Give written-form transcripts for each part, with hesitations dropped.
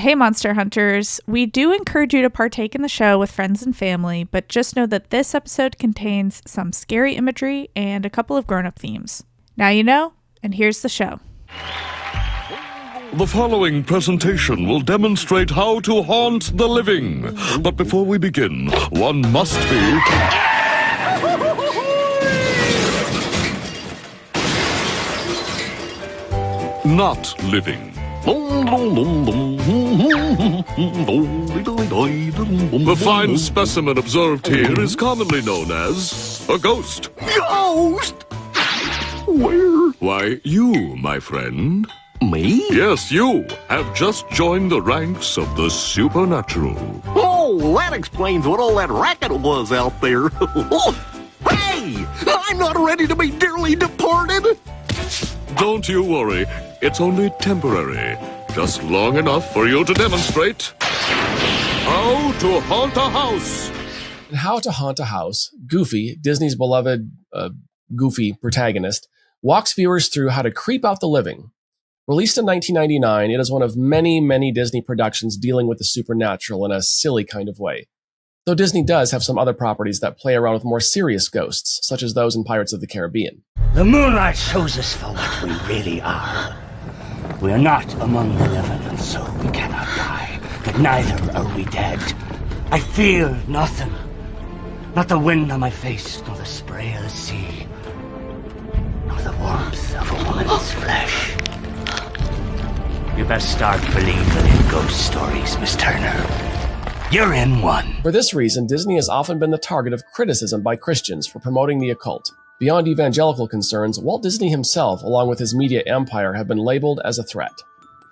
Hey, Monster Hunters. We do encourage you to partake in the show with friends and family, but just know that this episode contains some scary imagery and a couple of grown-up themes. Now you know, and here's the show. The following presentation will demonstrate how to haunt the living. But before we begin, one must be... not living. The fine specimen observed here is commonly known as a ghost. Ghost? Where? Why, you, my friend. Me? Yes, you have just joined the ranks of the supernatural. Oh, that explains what all that racket was out there. Hey! I'm not ready to be dearly departed! Don't you worry, it's only temporary. Just long enough for you to demonstrate how to haunt a house. In How to Haunt a House, Goofy, Disney's beloved goofy protagonist, walks viewers through how to creep out the living. Released in 1999, it is one of many, many Disney productions dealing with the supernatural in a silly kind of way. Though Disney does have some other properties that play around with more serious ghosts, such as those in Pirates of the Caribbean. The moonlight shows us for what we really are. We are not among the living, and so we cannot die. But neither are we dead. I feel nothing. Not the wind on my face, nor the spray of the sea, nor the warmth of a woman's flesh. You best start believing in ghost stories, Miss Turner. You're in one. For this reason, Disney has often been the target of criticism by Christians for promoting the occult. Beyond evangelical concerns, Walt Disney himself, along with his media empire, have been labeled as a threat.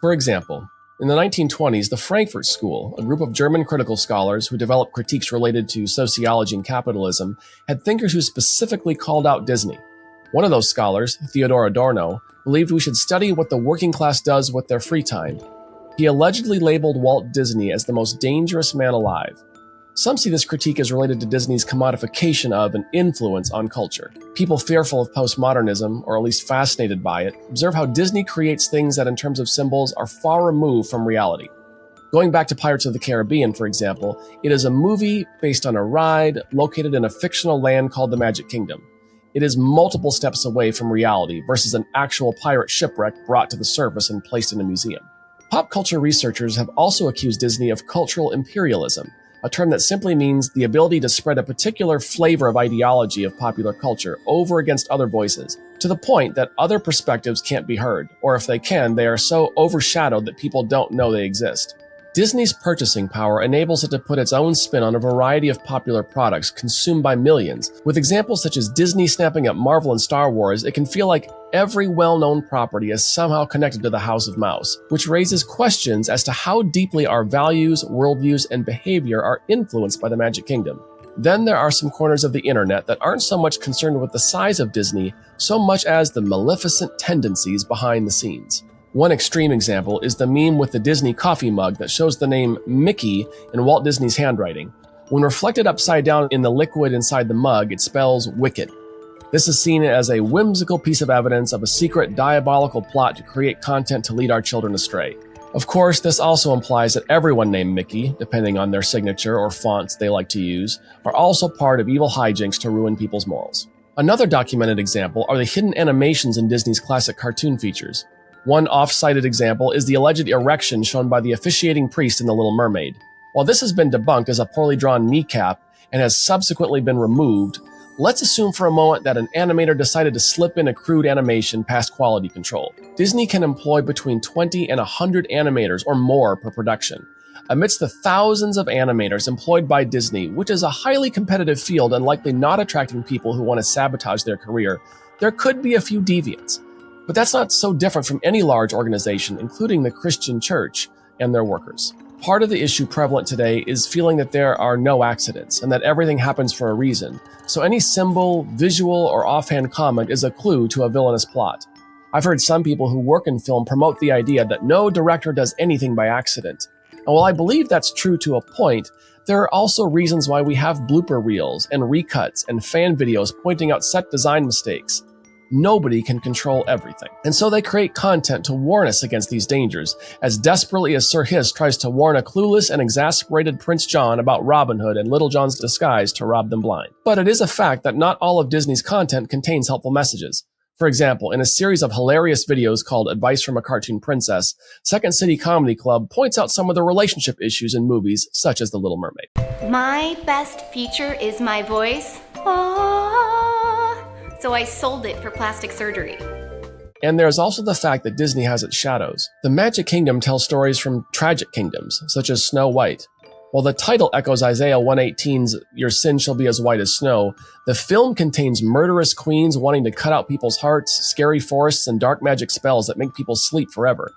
For example, in the 1920s, the Frankfurt School, a group of German critical scholars who developed critiques related to sociology and capitalism, had thinkers who specifically called out Disney. One of those scholars, Theodor Adorno, believed we should study what the working class does with their free time. He allegedly labeled Walt Disney as the most dangerous man alive. Some see this critique as related to Disney's commodification of and influence on culture. People fearful of postmodernism, or at least fascinated by it, observe how Disney creates things that in terms of symbols are far removed from reality. Going back to Pirates of the Caribbean, for example, it is a movie based on a ride located in a fictional land called the Magic Kingdom. It is multiple steps away from reality versus an actual pirate shipwreck brought to the surface and placed in a museum. Pop culture researchers have also accused Disney of cultural imperialism, a term that simply means the ability to spread a particular flavor of ideology of popular culture over against other voices, to the point that other perspectives can't be heard, or if they can, they are so overshadowed that people don't know they exist. Disney's purchasing power enables it to put its own spin on a variety of popular products consumed by millions. With examples such as Disney snapping up Marvel and Star Wars, it can feel like every well-known property is somehow connected to the House of Mouse, which raises questions as to how deeply our values, worldviews, and behavior are influenced by the Magic Kingdom. Then there are some corners of the internet that aren't so much concerned with the size of Disney, so much as the maleficent tendencies behind the scenes. One extreme example is the meme with the Disney coffee mug that shows the name Mickey in Walt Disney's handwriting. When reflected upside down in the liquid inside the mug, it spells wicked. This is seen as a whimsical piece of evidence of a secret diabolical plot to create content to lead our children astray. Of course, this also implies that everyone named Mickey, depending on their signature or fonts they like to use, are also part of evil hijinks to ruin people's morals. Another documented example are the hidden animations in Disney's classic cartoon features. One off-cited example is the alleged erection shown by the officiating priest in The Little Mermaid. While this has been debunked as a poorly drawn kneecap and has subsequently been removed, let's assume for a moment that an animator decided to slip in a crude animation past quality control. Disney can employ between 20 and 100 animators or more per production. Amidst the thousands of animators employed by Disney, which is a highly competitive field and likely not attracting people who want to sabotage their career, there could be a few deviants. But that's not so different from any large organization, including the Christian church and their workers. Part of the issue prevalent today is feeling that there are no accidents and that everything happens for a reason. So any symbol, visual, or offhand comment is a clue to a villainous plot. I've heard some people who work in film promote the idea that no director does anything by accident. And while I believe that's true to a point, there are also reasons why we have blooper reels and recuts and fan videos pointing out set design mistakes. Nobody can control everything. And so they create content to warn us against these dangers, as desperately as Sir Hiss tries to warn a clueless and exasperated Prince John about Robin Hood and Little John's disguise to rob them blind. But it is a fact that not all of Disney's content contains helpful messages. For example, in a series of hilarious videos called Advice from a Cartoon Princess, Second City Comedy Club points out some of the relationship issues in movies such as The Little Mermaid. My best feature is my voice. Ah, so I sold it for plastic surgery. And there's also the fact that Disney has its shadows. The Magic Kingdom tells stories from tragic kingdoms, such as Snow White. While the title echoes Isaiah 118's "Your sin shall be as white as snow," the film contains murderous queens wanting to cut out people's hearts, scary forests, and dark magic spells that make people sleep forever.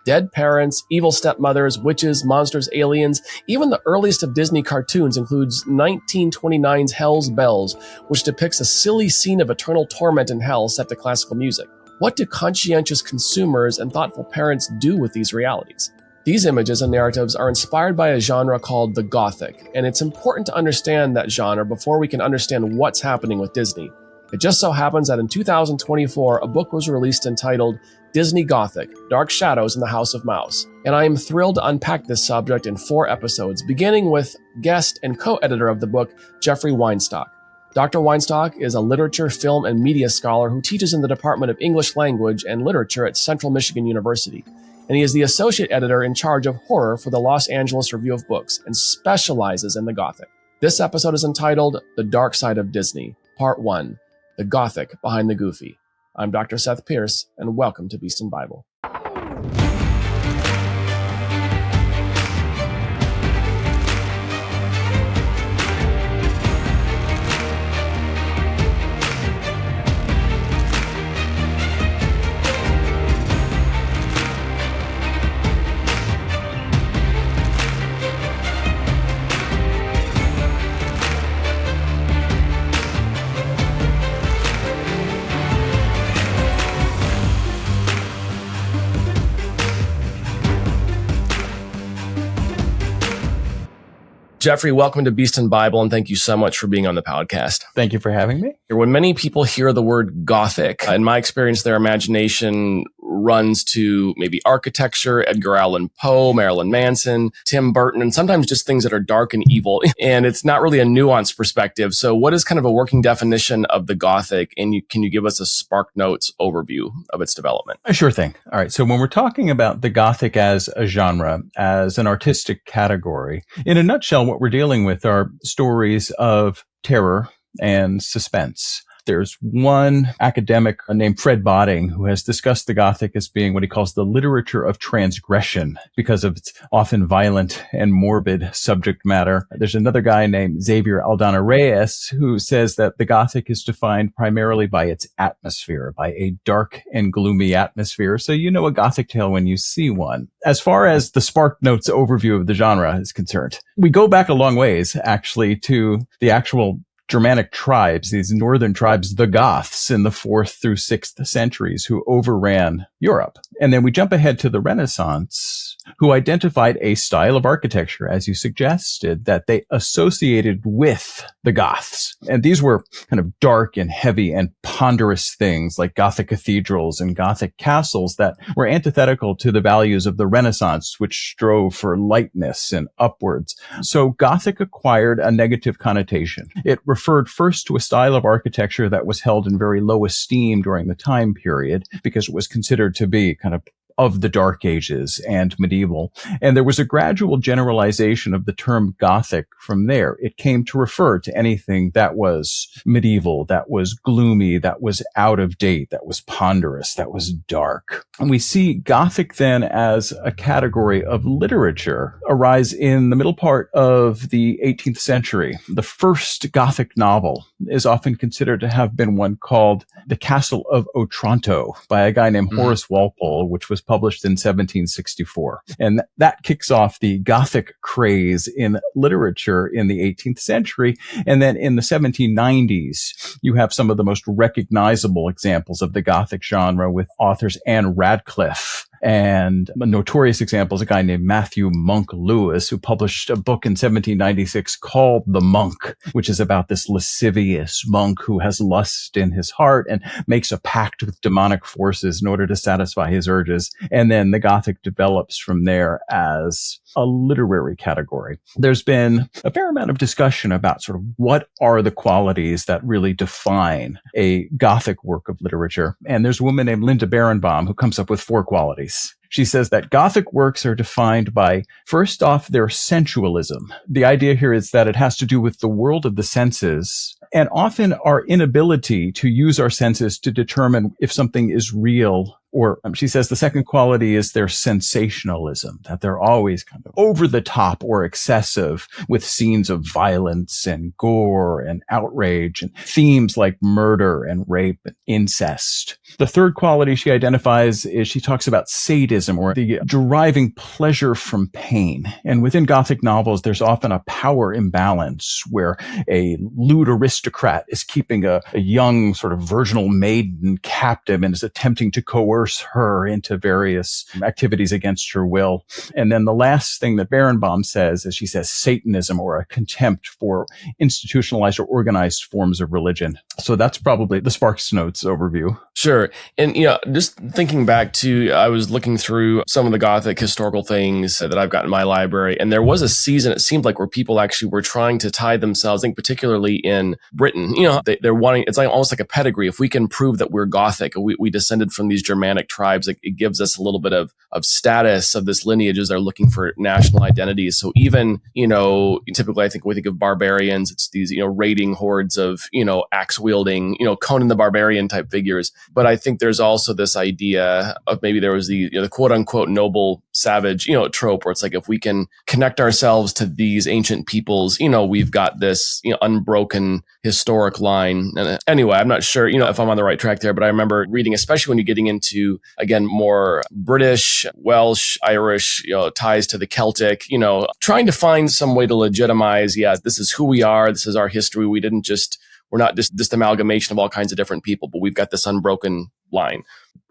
Dead parents, evil stepmothers, witches, monsters, aliens, even the earliest of Disney cartoons includes 1929's Hell's Bells, which depicts a silly scene of eternal torment in hell set to classical music. What do conscientious consumers and thoughtful parents do with these realities? These images and narratives are inspired by a genre called the Gothic, and it's important to understand that genre before we can understand what's happening with Disney. It just so happens that in 2024, a book was released entitled Disney Gothic, Dark Shadows in the House of Mouse, and I am thrilled to unpack this subject in 4 episodes, beginning with guest and co-editor of the book, Jeffrey Weinstock. Dr. Weinstock is a literature, film, and media scholar who teaches in the Department of English Language and Literature at Central Michigan University. And he is the associate editor in charge of horror for the Los Angeles Review of Books and specializes in the Gothic. This episode is entitled The Dark Side of Disney, Part 1, The Gothic Behind the Goofy. I'm Dr. Seth Pierce, and welcome to Beast and Bible. Jeffrey, welcome to Beast and Bible, and thank you so much for being on the podcast. Thank you for having me. When many people hear the word Gothic, in my experience, their imagination runs to maybe architecture, Edgar Allan Poe, Marilyn Manson, Tim Burton, and sometimes just things that are dark and evil. And it's not really a nuanced perspective. So what is kind of a working definition of the Gothic? And can you give us a Spark Notes overview of its development? Sure thing. All right. So when we're talking about the Gothic as a genre, as an artistic category, in a nutshell, what we're dealing with are stories of terror and suspense. There's one academic named Fred Botting who has discussed the Gothic as being what he calls the literature of transgression because of its often violent and morbid subject matter. There's another guy named Xavier Aldana Reyes who says that the Gothic is defined primarily by its atmosphere, by a dark and gloomy atmosphere. So you know a Gothic tale when you see one. As far as the Spark Notes overview of the genre is concerned, we go back a long ways, actually, to the actual Germanic tribes, these northern tribes, the Goths in the 4th through 6th centuries who overran Europe. And then we jump ahead to the Renaissance, who identified a style of architecture, as you suggested, that they associated with the Goths. And these were kind of dark and heavy and ponderous things like Gothic cathedrals and Gothic castles that were antithetical to the values of the Renaissance, which strove for lightness and upwards. So Gothic acquired a negative connotation. It referred first to a style of architecture that was held in very low esteem during the time period because it was considered to be kind of the Dark Ages and medieval. And there was a gradual generalization of the term Gothic from there. It came to refer to anything that was medieval, that was gloomy, that was out of date, that was ponderous, that was dark. And we see Gothic then as a category of literature arise in the middle part of the 18th century. The first Gothic novel is often considered to have been one called The Castle of Otranto by a guy named Horace Walpole, which was published in 1764. And that kicks off the Gothic craze in literature in the 18th century. And then in the 1790s, you have some of the most recognizable examples of the Gothic genre with authors Anne Radcliffe And a notorious example is a guy named Matthew Monk Lewis, who published a book in 1796 called The Monk, which is about this lascivious monk who has lust in his heart and makes a pact with demonic forces in order to satisfy his urges. And then the Gothic develops from there as a literary category. There's been a fair amount of discussion about sort of what are the qualities that really define a Gothic work of literature. And there's a woman named Linda Berenbaum who comes up with 4 qualities. She says that Gothic works are defined by, first off, their sensualism. The idea here is that it has to do with the world of the senses and often our inability to use our senses to determine if something is real. Or she says the second quality is their sensationalism, that they're always kind of over the top or excessive with scenes of violence and gore and outrage and themes like murder and rape and incest. The third quality she identifies is she talks about sadism, or the deriving pleasure from pain. And within Gothic novels, there's often a power imbalance where a lewd aristocrat is keeping a young sort of virginal maiden captive and is attempting to coerce her into various activities against her will. And then the last thing that Berenbaum says is she says Satanism, or a contempt for institutionalized or organized forms of religion. So that's probably the Sparks Notes overview. Sure. And, just thinking back to, I was looking through some of the Gothic historical things that I've got in my library, and there was a season, it seemed like, where people actually were trying to tie themselves, I think particularly in Britain, they're wanting, it's like almost like a pedigree. If we can prove that we're Gothic, we descended from these Germanic tribes, it gives us a little bit of status of this lineage as they're looking for national identities. So even, typically I think we think of barbarians, it's these, raiding hordes of, axe wielding, Conan the Barbarian type figures. But I think there's also this idea of maybe there was the quote unquote noble savage, trope, where it's like, if we can connect ourselves to these ancient peoples, we've got this, unbroken historic line. And anyway, I'm not sure, if I'm on the right track there, but I remember reading, especially when you're getting into, again, more British, Welsh, Irish, ties to the Celtic, trying to find some way to legitimize, this is who we are. This is our history. We're not just this amalgamation of all kinds of different people, but we've got this unbroken line.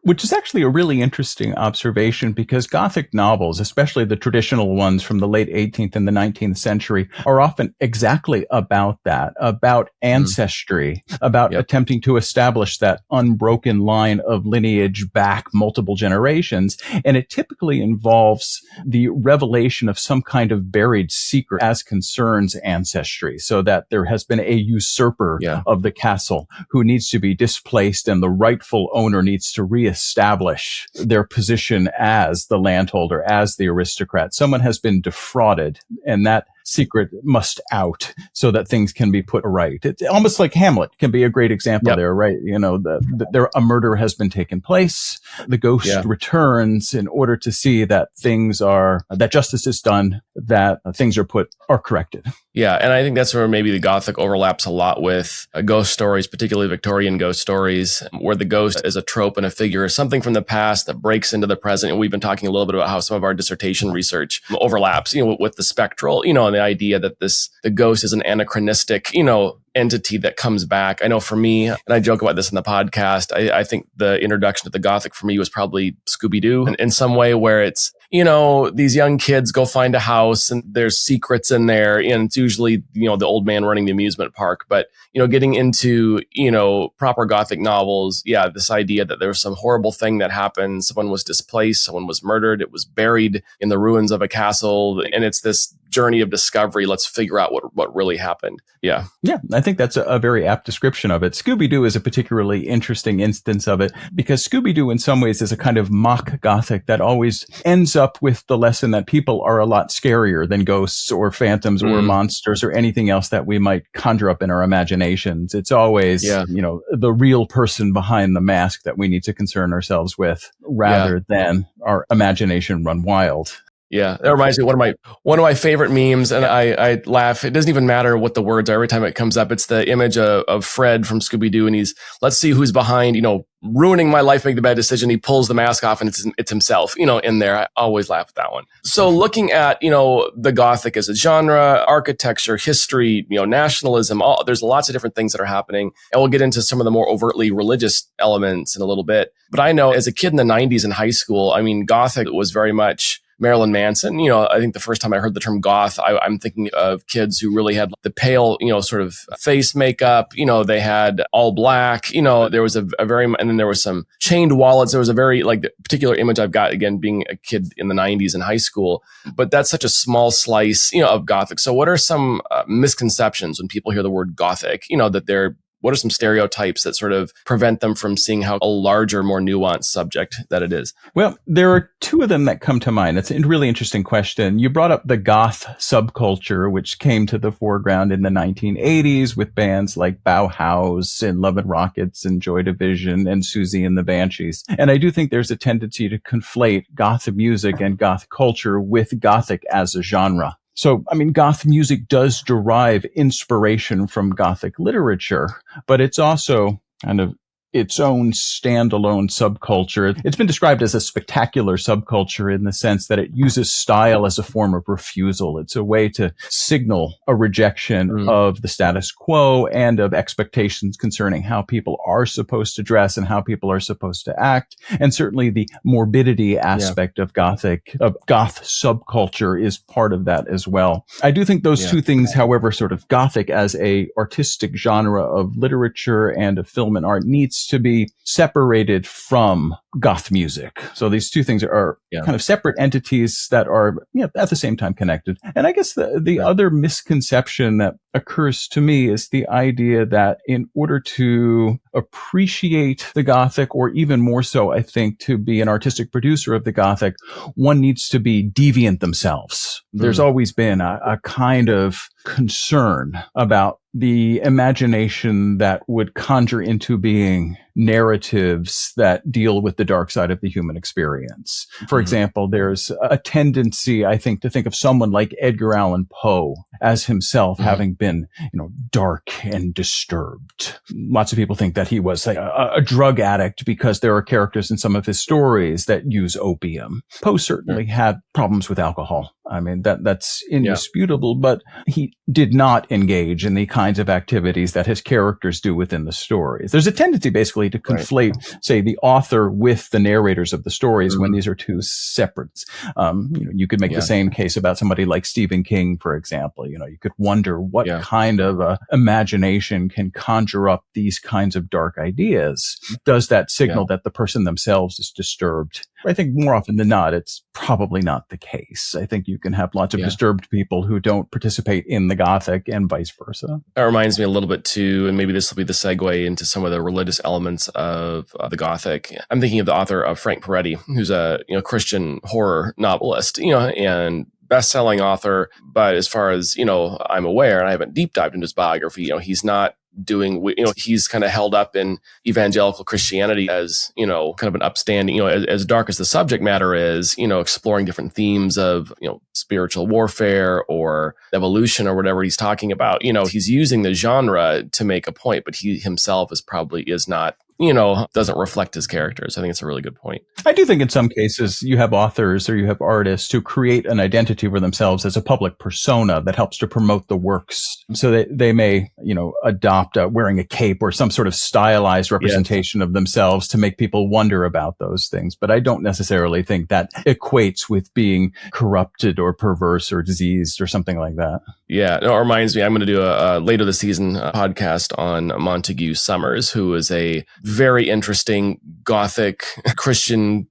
Which is actually a really interesting observation, because Gothic novels, especially the traditional ones from the late 18th and the 19th century, are often exactly about that, about ancestry, about attempting to establish that unbroken line of lineage back multiple generations. And it typically involves the revelation of some kind of buried secret as concerns ancestry, so that there has been a usurper of the castle who needs to be displaced, and the rightful owner needs to reestablish their position as the landholder, as the aristocrat. Someone has been defrauded, and that secret must out so that things can be put right. It's almost like Hamlet can be a great example there, right? A murder has been taken place. The ghost returns in order to see that that justice is done, that things are corrected. Yeah. And I think that's where maybe the Gothic overlaps a lot with ghost stories, particularly Victorian ghost stories, where the ghost is a trope and a figure, something from the past that breaks into the present. And we've been talking a little bit about how some of our dissertation research overlaps, with the spectral, and the idea that the ghost is an anachronistic, entity that comes back. I know for me, and I joke about this in the podcast, I think the introduction to the Gothic for me was probably Scooby-Doo in some way, where it's, these young kids go find a house and there's secrets in there, and it's usually, the old man running the amusement park. But, getting into, proper Gothic novels, this idea that there was some horrible thing that happened. Someone was displaced, someone was murdered, it was buried in the ruins of a castle. And it's this journey of discovery. Let's figure out what really happened. Yeah, I think that's a very apt description of it. Scooby-Doo is a particularly interesting instance of it, because Scooby-Doo in some ways is a kind of mock Gothic that always ends up with the lesson that people are a lot scarier than ghosts or phantoms or monsters or anything else that we might conjure up in our imaginations. It's always, the real person behind the mask that we need to concern ourselves with, rather than our imagination run wild. Yeah, that reminds me of one of my favorite memes, and I laugh. It doesn't even matter what the words are. Every time it comes up, it's the image of Fred from Scooby-Doo, and let's see who's behind, ruining my life, make the bad decision. He pulls the mask off, and it's himself, in there. I always laugh at that one. So looking at, the Gothic as a genre, architecture, history, nationalism, there's lots of different things that are happening, and we'll get into some of the more overtly religious elements in a little bit. But I know as a kid in the 90s in high school, Gothic was very much Marilyn Manson. I think the first time I heard the term goth, I'm thinking of kids who really had the pale, sort of face makeup. They had all black. There was and then there was some chained wallets. There was a very, the particular image I've got, again, being a kid in the 90s in high school. But that's such a small slice, of Gothic. So what are some misconceptions when people hear the word Gothic, what are some stereotypes that sort of prevent them from seeing how a larger, more nuanced subject that it is? Well, there are two of them that come to mind. It's a really interesting question. You brought up the goth subculture, which came to the foreground in the 1980s with bands like Bauhaus and Love and Rockets and Joy Division and Susie and the Banshees. And I do think there's a tendency to conflate goth music and goth culture with Gothic as a genre. So, goth music does derive inspiration from Gothic literature, but it's also kind of its own standalone subculture. It's been described as a spectacular subculture in the sense that it uses style as a form of refusal. It's a way to signal a rejection of the status quo and of expectations concerning how people are supposed to dress and how people are supposed to act. And certainly the morbidity aspect of goth subculture is part of that as well. I do think those two things, however, sort of Gothic as a artistic genre of literature and of film and art needs to be separated from goth music. So these two things are kind of separate entities that are at the same time connected. And I guess the other misconception that occurs to me is the idea that in order to appreciate the Gothic, or even more so, I think, to be an artistic producer of the Gothic, one needs to be deviant themselves. There's always been a kind of concern about the imagination that would conjure into being narratives that deal with the dark side of the human experience. For example, there's a tendency, I think, to think of someone like Edgar Allan Poe as himself having been, dark and disturbed. Lots of people think that he was a drug addict because there are characters in some of his stories that use opium. Poe certainly had problems with alcohol. That's indisputable, but he did not engage in the kinds of activities that his characters do within the stories. There's a tendency basically to conflate, say, the author with the narrators of the stories when these are two separates. You could make the same case about somebody like Stephen King, for example. You could wonder what kind of imagination can conjure up these kinds of dark ideas. Does that signal that the person themselves is disturbed? I think more often than not, it's probably not the case. I think you can have lots of disturbed people who don't participate in the Gothic and vice versa. That reminds me a little bit too, and maybe this will be the segue into some of the religious elements of the Gothic. I'm thinking of the author of Frank Peretti, who's a Christian horror novelist, and best-selling author. But as far as, I'm aware, and I haven't deep dived into his biography, he's not doing, he's kind of held up in evangelical Christianity as, kind of an upstanding, as dark as the subject matter is, exploring different themes of, spiritual warfare or evolution or whatever he's talking about. He's using the genre to make a point, but he himself is not, doesn't reflect his characters. I think it's a really good point. I do think in some cases you have authors or you have artists who create an identity for themselves as a public persona that helps to promote the works. So that they may, adopt wearing a cape or some sort of stylized representation of themselves to make people wonder about those things. But I don't necessarily think that equates with being corrupted or perverse or diseased or something like that. Yeah, it reminds me, I'm going to do a later this season podcast on Montague Summers, who is a very interesting Gothic Christian,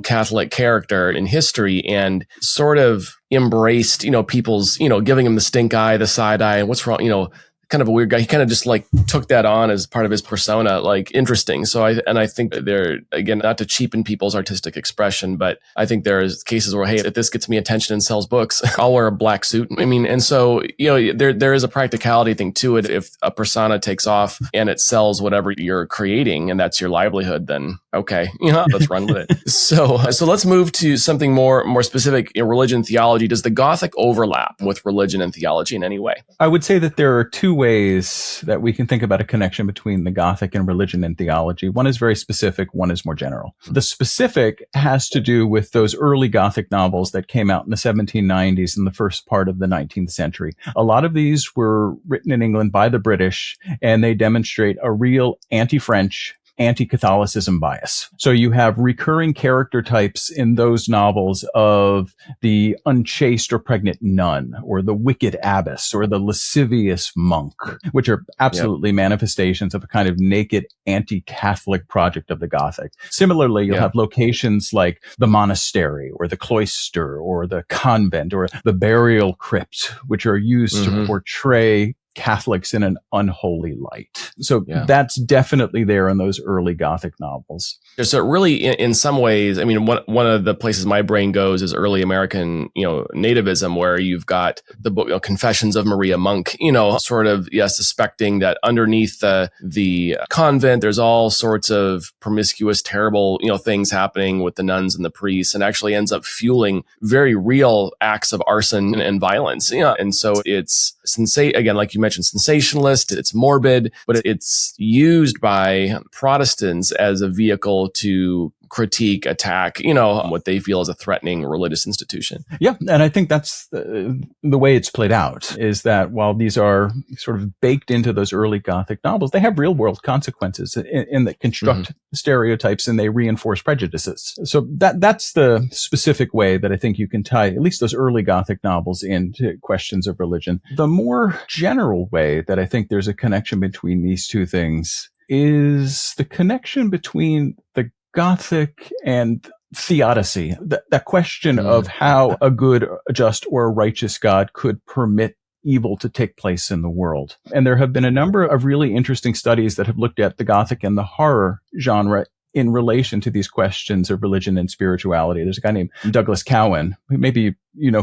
Catholic character in history, and sort of embraced, people's, giving him the stink eye, the side eye, and what's wrong, kind of a weird guy. He kind of just like took that on as part of his persona, like interesting. So I think there, again, not to cheapen people's artistic expression, but I think there's cases where, hey, if this gets me attention and sells books, I'll wear a black suit. I mean, and so, there is a practicality thing to it. If a persona takes off and it sells whatever you're creating and that's your livelihood, then okay, let's run with it. So let's move to something more specific in religion theology. Does the Gothic overlap with religion and theology in any way? I would say that there are two ways that we can think about a connection between the Gothic and religion and theology. One is very specific, one is more general. The specific has to do with those early Gothic novels that came out in the 1790s and the first part of the 19th century. A lot of these were written in England by the British, and they demonstrate a real anti-French, anti-Catholicism bias. So you have recurring character types in those novels of the unchaste or pregnant nun, or the wicked abbess, or the lascivious monk, which are absolutely manifestations of a kind of naked anti-Catholic project of the Gothic. Similarly, you'll have locations like the monastery, or the cloister, or the convent, or the burial crypt, which are used to portray Catholics in an unholy light. So that's definitely there in those early Gothic novels. So really, in some ways, I mean, one of the places my brain goes is early American, nativism, where you've got the book, Confessions of Maria Monk, sort of, suspecting that underneath the convent, there's all sorts of promiscuous, terrible, things happening with the nuns and the priests, and actually ends up fueling very real acts of arson and violence. And so it's again, like you mentioned, sensationalist, it's morbid, but it's used by Protestants as a vehicle to critique, attack, what they feel is a threatening religious institution. Yeah. And I think that's the way it's played out, is that while these are sort of baked into those early Gothic novels, they have real world consequences in that construct stereotypes and they reinforce prejudices. So that's the specific way that I think you can tie at least those early Gothic novels into questions of religion. The more general way that I think there's a connection between these two things is the connection between the Gothic and theodicy, that question of how a good, a just, or a righteous God could permit evil to take place in the world. And there have been a number of really interesting studies that have looked at the Gothic and the horror genre in relation to these questions of religion and spirituality. There's a guy named Douglas Cowan, who maybe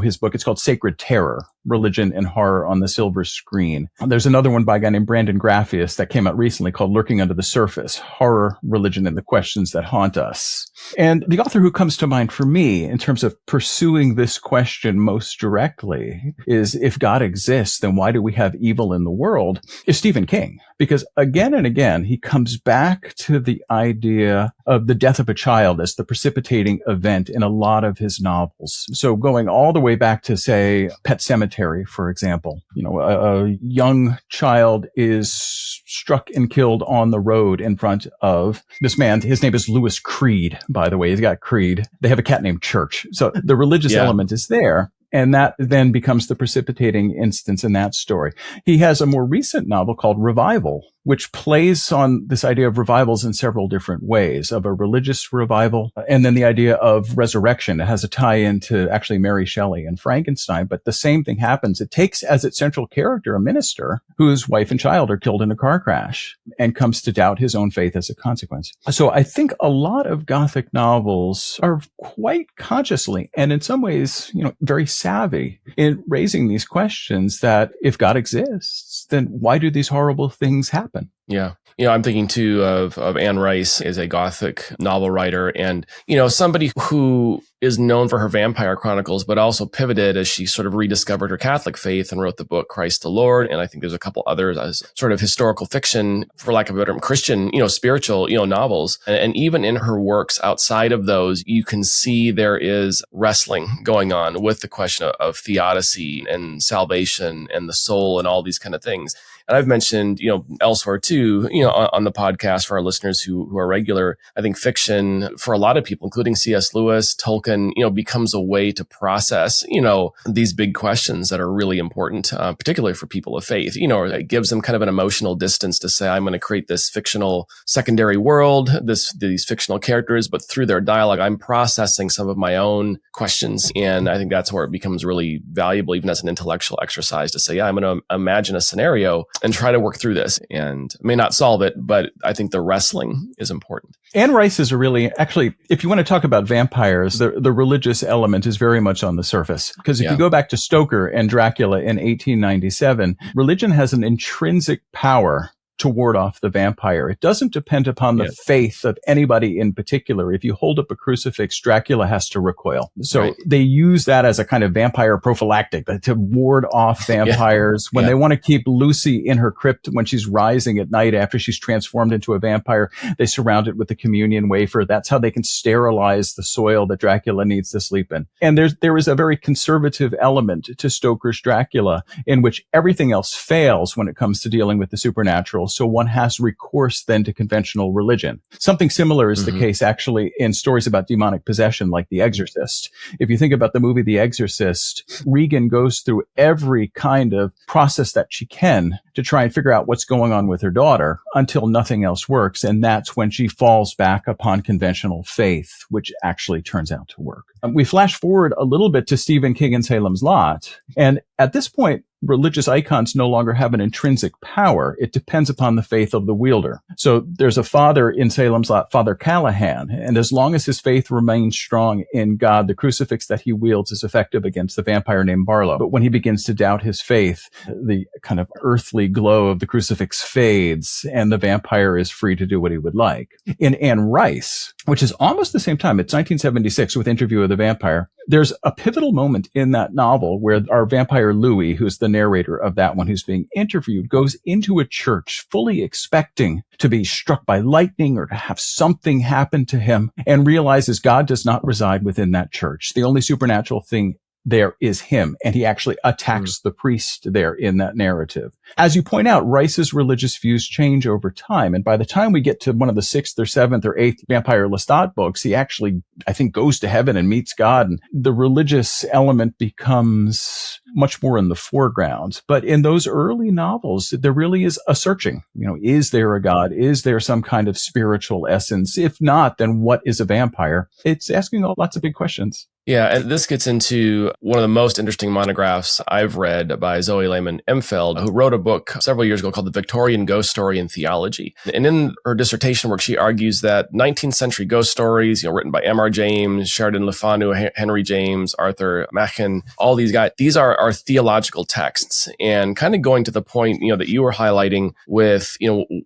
his book. It's called Sacred Terror, Religion and Horror on the Silver Screen. There's another one by a guy named Brandon Graffius that came out recently called Lurking Under the Surface, Horror, Religion, and the Questions That Haunt Us. And the author who comes to mind for me in terms of pursuing this question most directly is, if God exists, then why do we have evil in the world? Is Stephen King. Because again and again, he comes back to the idea of the death of a child as the precipitating event in a lot of his novels. So going all the way back to, say, Pet Sematary, for example, a young child is struck and killed on the road in front of this man. His name is Louis Creed, by the way. He's got Creed. They have a cat named Church. So the religious element is there. And that then becomes the precipitating instance in that story. He has a more recent novel called Revival, which plays on this idea of revivals in several different ways, of a religious revival, and then the idea of resurrection. It has a tie-in to actually Mary Shelley and Frankenstein, but the same thing happens. It takes as its central character a minister whose wife and child are killed in a car crash and comes to doubt his own faith as a consequence. So I think a lot of Gothic novels are quite consciously, and in some ways, very savvy in raising these questions that if God exists, then why do these horrible things happen? Yeah. I'm thinking too of Anne Rice as a Gothic novel writer, and, somebody who is known for her vampire chronicles, but also pivoted as she sort of rediscovered her Catholic faith and wrote the book Christ the Lord. And I think there's a couple others as sort of historical fiction, for lack of a better term, Christian, spiritual, novels. And even in her works outside of those, you can see there is wrestling going on with the question of theodicy and salvation and the soul and all these kind of things. And I've mentioned, elsewhere too, on the podcast for our listeners who are regular, I think fiction for a lot of people, including C.S. Lewis, Tolkien, Tolkien, becomes a way to process, these big questions that are really important, particularly for people of faith. It gives them kind of an emotional distance to say, I'm going to create this fictional secondary world, these fictional characters, but through their dialogue, I'm processing some of my own questions. And I think that's where it becomes really valuable, even as an intellectual exercise, to say, yeah, I'm going to imagine a scenario and try to work through this. And I may not solve it, but I think the wrestling is important. Anne Rice is actually, if you want to talk about vampires, the religious element is very much on the surface. Because if you go back to Stoker and Dracula in 1897, religion has an intrinsic power to ward off the vampire. It doesn't depend upon the faith of anybody in particular. If you hold up a crucifix, Dracula has to recoil. So they use that as a kind of vampire prophylactic to ward off vampires. When they want to keep Lucy in her crypt when she's rising at night after she's transformed into a vampire, they surround it with the communion wafer. That's how they can sterilize the soil that Dracula needs to sleep in. And there is a very conservative element to Stoker's Dracula in which everything else fails when it comes to dealing with the supernatural. So one has recourse then to conventional religion. Something similar is the case actually in stories about demonic possession like The Exorcist. If you think about the movie The Exorcist, Regan goes through every kind of process that she can to try and figure out what's going on with her daughter until nothing else works. And that's when she falls back upon conventional faith, which actually turns out to work. We flash forward a little bit to Stephen King and Salem's Lot. And at this point, religious icons no longer have an intrinsic power. It depends upon the faith of the wielder. So there's a father in Salem's Lot, Father Callahan, and as long as his faith remains strong in God, the crucifix that he wields is effective against the vampire named Barlow. But when he begins to doubt his faith, the kind of earthly glow of the crucifix fades and the vampire is free to do what he would like. In Anne Rice, which is almost the same time, it's 1976 with Interview with the Vampire, there's a pivotal moment in that novel where our vampire Louis, who's the narrator of that one who's being interviewed, goes into a church fully expecting to be struck by lightning or to have something happen to him and realizes God does not reside within that church. The only supernatural thing there is him, and he actually attacks the priest there in that narrative. As you point out, Rice's religious views change over time, and by the time we get to one of the 6th or 7th or 8th Vampire Lestat books, he actually, I think, goes to heaven and meets God, and the religious element becomes much more in the foreground. But in those early novels, there really is a searching. Is there a God? Is there some kind of spiritual essence? If not, then what is a vampire? It's asking lots of big questions. Yeah, and this gets into one of the most interesting monographs I've read by Zoe Lehman-Emfeld, who wrote a book several years ago called The Victorian Ghost Story in Theology. And in her dissertation work, she argues that 19th century ghost stories, written by M.R. James, Sheridan Le Fanu, Henry James, Arthur Machen, all these guys, these are theological texts. And kind of going to the point, that you were highlighting with,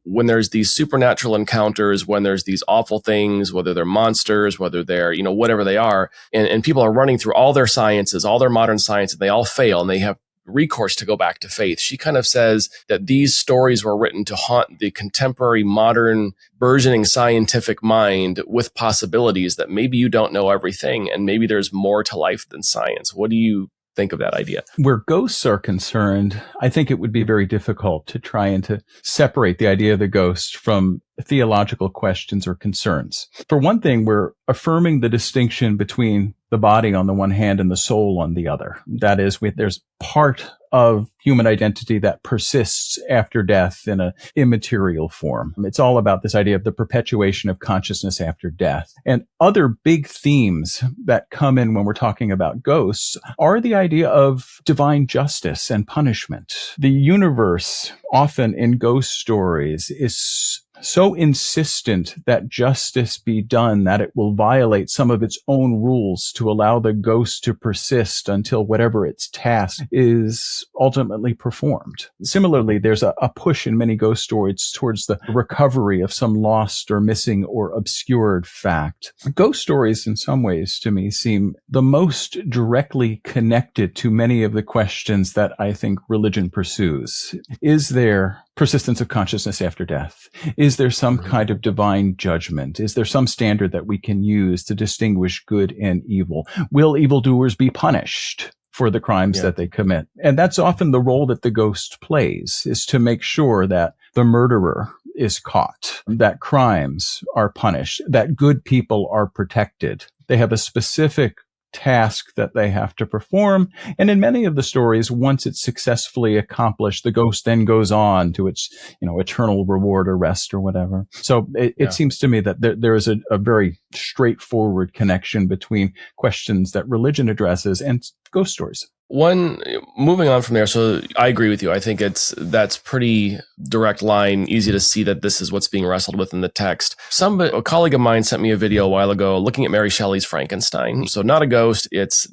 when there's these supernatural encounters, when there's these awful things, whether they're monsters, whether they're, whatever they are, and people are running through all their sciences, all their modern science, and they all fail, and they have recourse to go back to faith. She kind of says that these stories were written to haunt the contemporary, modern, burgeoning scientific mind with possibilities that maybe you don't know everything, and maybe there's more to life than science. What do you think of that idea? Where ghosts are concerned, I think it would be very difficult to try and to separate the idea of the ghost from theological questions or concerns. For one thing, we're affirming the distinction between the body on the one hand and the soul on the other. That is, there's part of human identity that persists after death in an immaterial form. It's all about this idea of the perpetuation of consciousness after death. And other big themes that come in when we're talking about ghosts are the idea of divine justice and punishment. The universe, often in ghost stories, is so insistent that justice be done that it will violate some of its own rules to allow the ghost to persist until whatever its task is ultimately performed. Similarly, there's a push in many ghost stories towards the recovery of some lost or missing or obscured fact. Ghost stories, in some ways, to me, seem the most directly connected to many of the questions that I think religion pursues. Is there persistence of consciousness after death? Is there some kind of divine judgment? Is there some standard that we can use to distinguish good and evil? Will evildoers be punished for the crimes that they commit? And that's often the role that the ghost plays, is to make sure that the murderer is caught, that crimes are punished, that good people are protected. They have a specific task that they have to perform. And in many of the stories, once it's successfully accomplished, the ghost then goes on to its, eternal reward or rest or whatever. So it seems to me that there is a very straightforward connection between questions that religion addresses and ghost stories. Moving on from there, so I agree with you. I think that's pretty direct line, easy to see that this is what's being wrestled with in the text. A colleague of mine sent me a video a while ago looking at Mary Shelley's Frankenstein. So not a ghost, it's,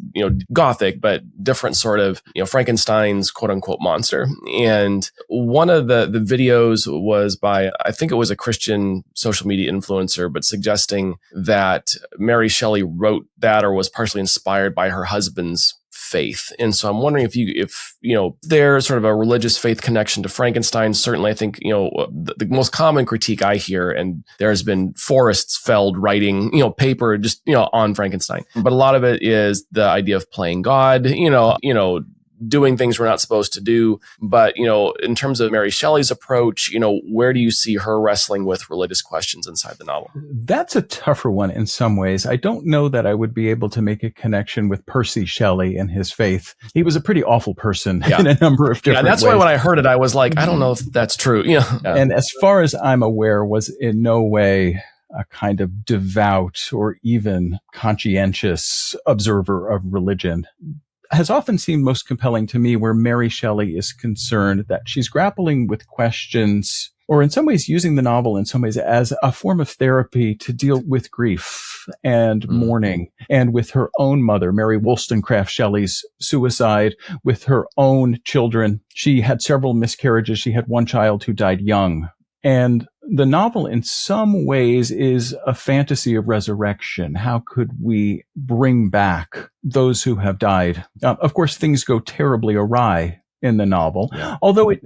Gothic, but different sort of, Frankenstein's quote unquote monster. And one of the videos was by, I think it was a Christian social media influencer, but suggesting that Mary Shelley wrote that or was partially inspired by her husband's faith. And so I'm wondering if there's sort of a religious faith connection to Frankenstein. Certainly, I think, the most common critique I hear, and there's been forests felled writing, paper just, on Frankenstein. But a lot of it is the idea of playing God, doing things we're not supposed to do. But, in terms of Mary Shelley's approach, where do you see her wrestling with religious questions inside the novel? That's a tougher one in some ways. I don't know that I would be able to make a connection with Percy Shelley and his faith. He was a pretty awful person in a number of different ways. That's why when I heard it, I was like, I don't know if that's true. And as far as I'm aware, was in no way a kind of devout or even conscientious observer of religion. Has often seemed most compelling to me where Mary Shelley is concerned that she's grappling with questions, or in some ways using the novel in some ways as a form of therapy to deal with grief and mourning, and with her own mother, Mary Wollstonecraft Shelley's suicide, with her own children. She had several miscarriages. She had one child who died young. And the novel in some ways is a fantasy of resurrection. How could we bring back those who have died? Of course, things go terribly awry in the novel. Yeah.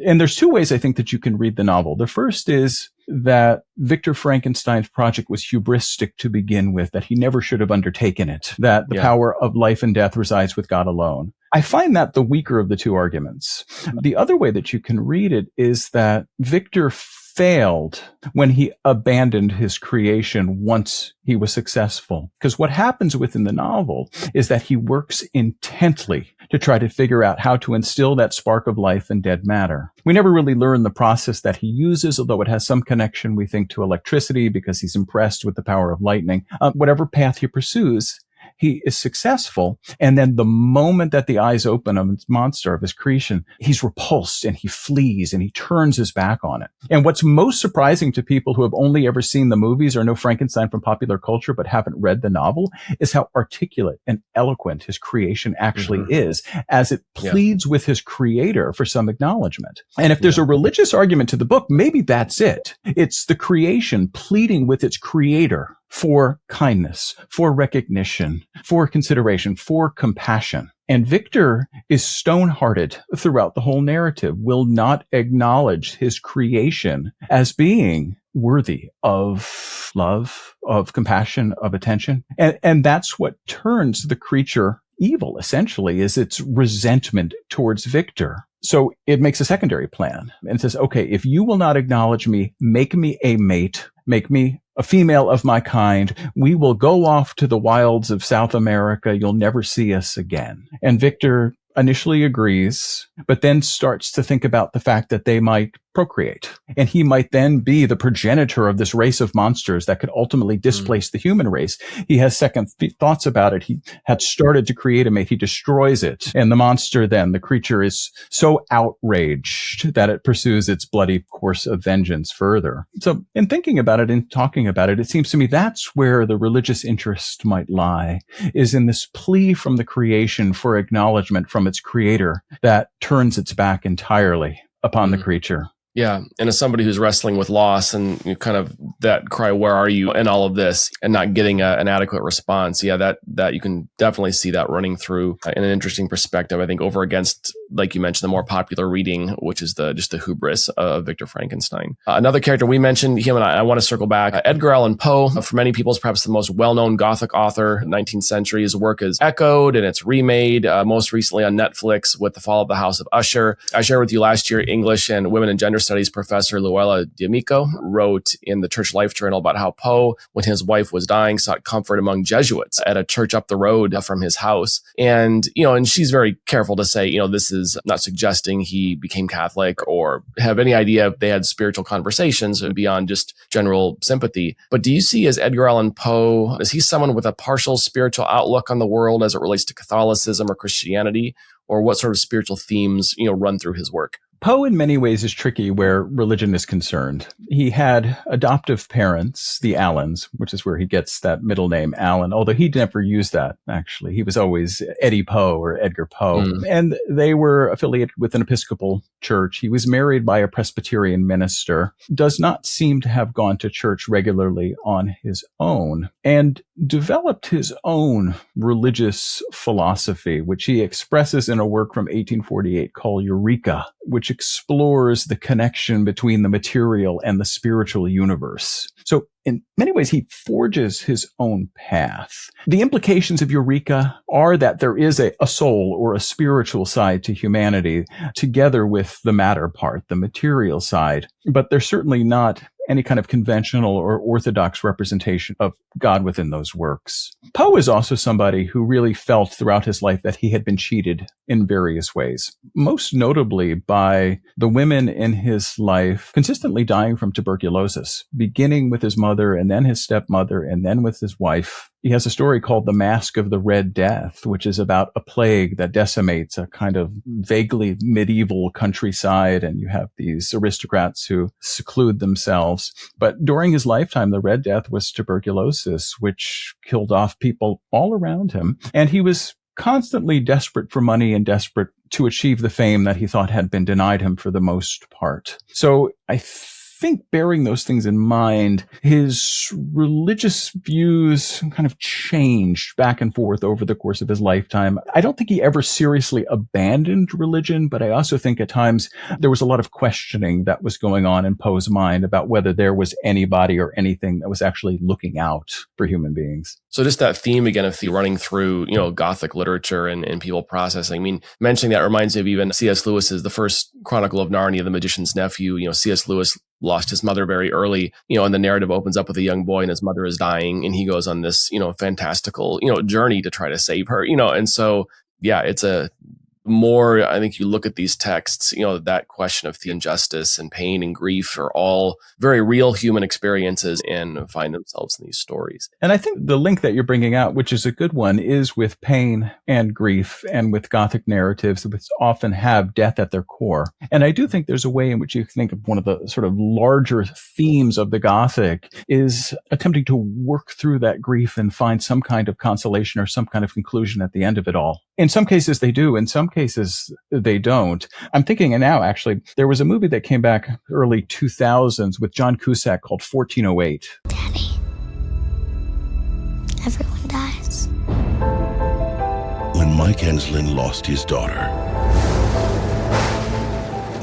And there's two ways I think that you can read the novel. The first is that Victor Frankenstein's project was hubristic to begin with, that he never should have undertaken it, that the power of life and death resides with God alone. I find that the weaker of the two arguments. The other way that you can read it is that Victor failed when he abandoned his creation once he was successful. Because what happens within the novel is that he works intently to try to figure out how to instill that spark of life in dead matter. We never really learn the process that he uses, although it has some connection, we think, to electricity because he's impressed with the power of lightning. Whatever path he pursues, he is successful. And then the moment that the eyes open of his monster, of his creation, he's repulsed and he flees and he turns his back on it. And what's most surprising to people who have only ever seen the movies or know Frankenstein from popular culture but haven't read the novel is how articulate and eloquent his creation actually is, as it pleads with his creator for some acknowledgement. And if there's a religious argument to the book, maybe that's it. It's the creation pleading with its creator for kindness, for recognition, for consideration, for compassion. And Victor is stone-hearted throughout the whole narrative, will not acknowledge his creation as being worthy of love, of compassion, of attention. And that's what turns the creature evil, essentially, is its resentment towards Victor. So it makes a secondary plan and says, okay, if you will not acknowledge me, make me a mate, make me a female of my kind. We will go off to the wilds of South America. You'll never see us again. And Victor initially agrees, but then starts to think about the fact that they might procreate. And he might then be the progenitor of this race of monsters that could ultimately displace the human race. He has second thoughts about it. He had started to create a mate. He destroys it. And the monster then, the creature, is so outraged that it pursues its bloody course of vengeance further. So in thinking about it and talking about it, it seems to me that's where the religious interest might lie, is in this plea from the creation for acknowledgement from its creator that turns its back entirely upon the creature. Yeah. And as somebody who's wrestling with loss and kind of that cry, where are you in all of this, and not getting an adequate response. Yeah, that you can definitely see that running through in an interesting perspective, I think, over against, like you mentioned, the more popular reading, which is just the hubris of Victor Frankenstein. Another character we mentioned, him and I want to circle back. Edgar Allan Poe, for many people, is perhaps the most well-known Gothic author, 19th century. His work is echoed and it's remade, most recently on Netflix with The Fall of the House of Usher. I shared with you last year English and Women and Gender Studies professor Luella D'Amico wrote in the Church Life Journal about how Poe, when his wife was dying, sought comfort among Jesuits at a church up the road from his house. And, and she's very careful to say, this is not suggesting he became Catholic or have any idea they had spiritual conversations beyond just general sympathy. But do you see as Edgar Allan Poe, is he someone with a partial spiritual outlook on the world as it relates to Catholicism or Christianity? Or what sort of spiritual themes, run through his work? Poe in many ways is tricky where religion is concerned. He had adoptive parents, the Allens, which is where he gets that middle name Allen, although he never used that, actually. He was always Eddie Poe or Edgar Poe. And they were affiliated with an Episcopal church. He was married by a Presbyterian minister, does not seem to have gone to church regularly on his own, and developed his own religious philosophy, which he expresses in a work from 1848 called Eureka, which explores the connection between the material and the spiritual universe. So in many ways, he forges his own path. The implications of Eureka are that there is a soul or a spiritual side to humanity together with the matter part, the material side, but they're certainly not any kind of conventional or orthodox representation of God within those works. Poe is also somebody who really felt throughout his life that he had been cheated in various ways, most notably by the women in his life consistently dying from tuberculosis, beginning with his mother and then his stepmother and then with his wife. He has a story called The Mask of the Red Death, which is about a plague that decimates a kind of vaguely medieval countryside, and you have these aristocrats who seclude themselves. But during his lifetime, the Red Death was tuberculosis, which killed off people all around him. And he was constantly desperate for money and desperate to achieve the fame that he thought had been denied him for the most part. So I think bearing those things in mind, his religious views kind of changed back and forth over the course of his lifetime. I don't think he ever seriously abandoned religion, but I also think at times there was a lot of questioning that was going on in Poe's mind about whether there was anybody or anything that was actually looking out for human beings. So just that theme again of running through, Gothic literature and people processing. I mean, mentioning that reminds me of even C.S. Lewis's The First Chronicle of Narnia, The Magician's Nephew. C.S. Lewis lost his mother very early, and the narrative opens up with a young boy and his mother is dying and he goes on this, fantastical, journey to try to save her, and so, yeah, it's a more, I think you look at these texts, that question of the injustice and pain and grief are all very real human experiences and find themselves in these stories. And I think the link that you're bringing out, which is a good one, is with pain and grief and with Gothic narratives, which often have death at their core. And I do think there's a way in which you think of one of the sort of larger themes of the Gothic is attempting to work through that grief and find some kind of consolation or some kind of conclusion at the end of it all. In some cases they do, in some cases they don't. I'm thinking now, actually, there was a movie that came back early 2000s with John Cusack called 1408. Daddy, everyone dies. When Mike Enslin lost his daughter,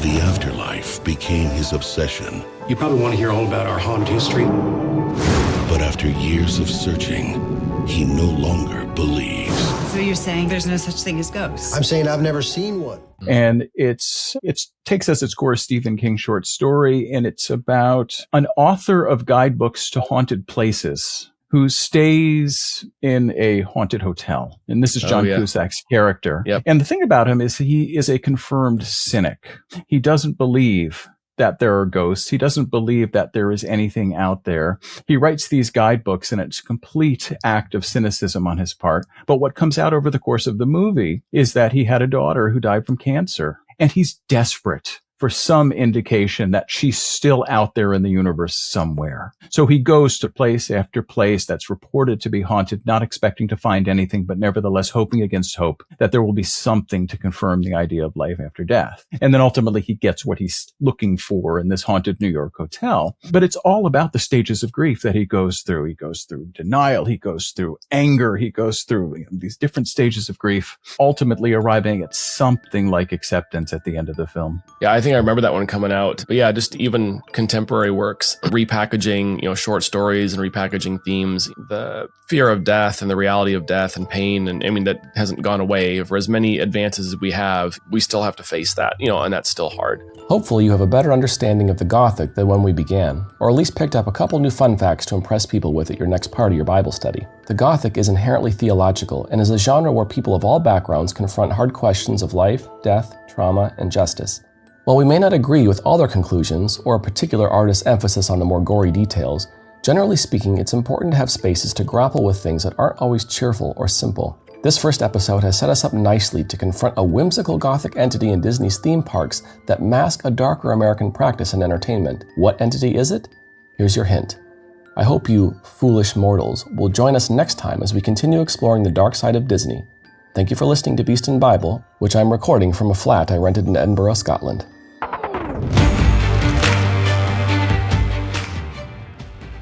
the afterlife became his obsession. You probably want to hear all about our haunted history. But after years of searching, he no longer believes. So you're saying there's no such thing as ghosts? I'm saying I've never seen one. And it takes as its core a Stephen King short story, and it's about an author of guidebooks to haunted places who stays in a haunted hotel. And this is John Cusack's character. Yep. And the thing about him is he is a confirmed cynic. He doesn't believe that there are ghosts. He doesn't believe that there is anything out there. He writes these guidebooks, and it's a complete act of cynicism on his part. But what comes out over the course of the movie is that he had a daughter who died from cancer, and he's desperate for some indication that she's still out there in the universe somewhere. So he goes to place after place that's reported to be haunted, not expecting to find anything, but nevertheless hoping against hope that there will be something to confirm the idea of life after death. And then ultimately he gets what he's looking for in this haunted New York hotel. But it's all about the stages of grief that he goes through. He goes through denial. He goes through anger. He goes through these different stages of grief, ultimately arriving at something like acceptance at the end of the film. Yeah, I think think I remember that one coming out. But yeah, just even contemporary works, repackaging, short stories and repackaging themes, the fear of death and the reality of death and pain. And I mean, that hasn't gone away. For as many advances as we have, we still have to face that, and that's still hard. Hopefully you have a better understanding of the Gothic than when we began, or at least picked up a couple new fun facts to impress people with at your next part of your Bible study. The Gothic is inherently theological and is a genre where people of all backgrounds confront hard questions of life, death, trauma, and justice. While we may not agree with all their conclusions or a particular artist's emphasis on the more gory details, generally speaking, it's important to have spaces to grapple with things that aren't always cheerful or simple. This first episode has set us up nicely to confront a whimsical Gothic entity in Disney's theme parks that mask a darker American practice in entertainment. What entity is it? Here's your hint. I hope you, foolish mortals, will join us next time as we continue exploring the dark side of Disney. Thank you for listening to Beast and Bible, which I'm recording from a flat I rented in Edinburgh, Scotland.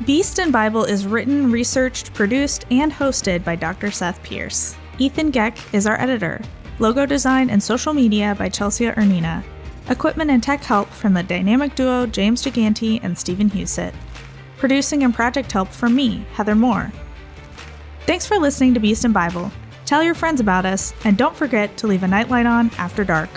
Beast and Bible is written, researched, produced, and hosted by Dr. Seth Pierce. Ethan Geck is our editor. Logo design and social media by Chelsea Ernina. Equipment and tech help from the dynamic duo James Gigante and Stephen Husett. Producing and project help from me, Heather Moore. Thanks for listening to Beast and Bible. Tell your friends about us, and don't forget to leave a nightlight on after dark.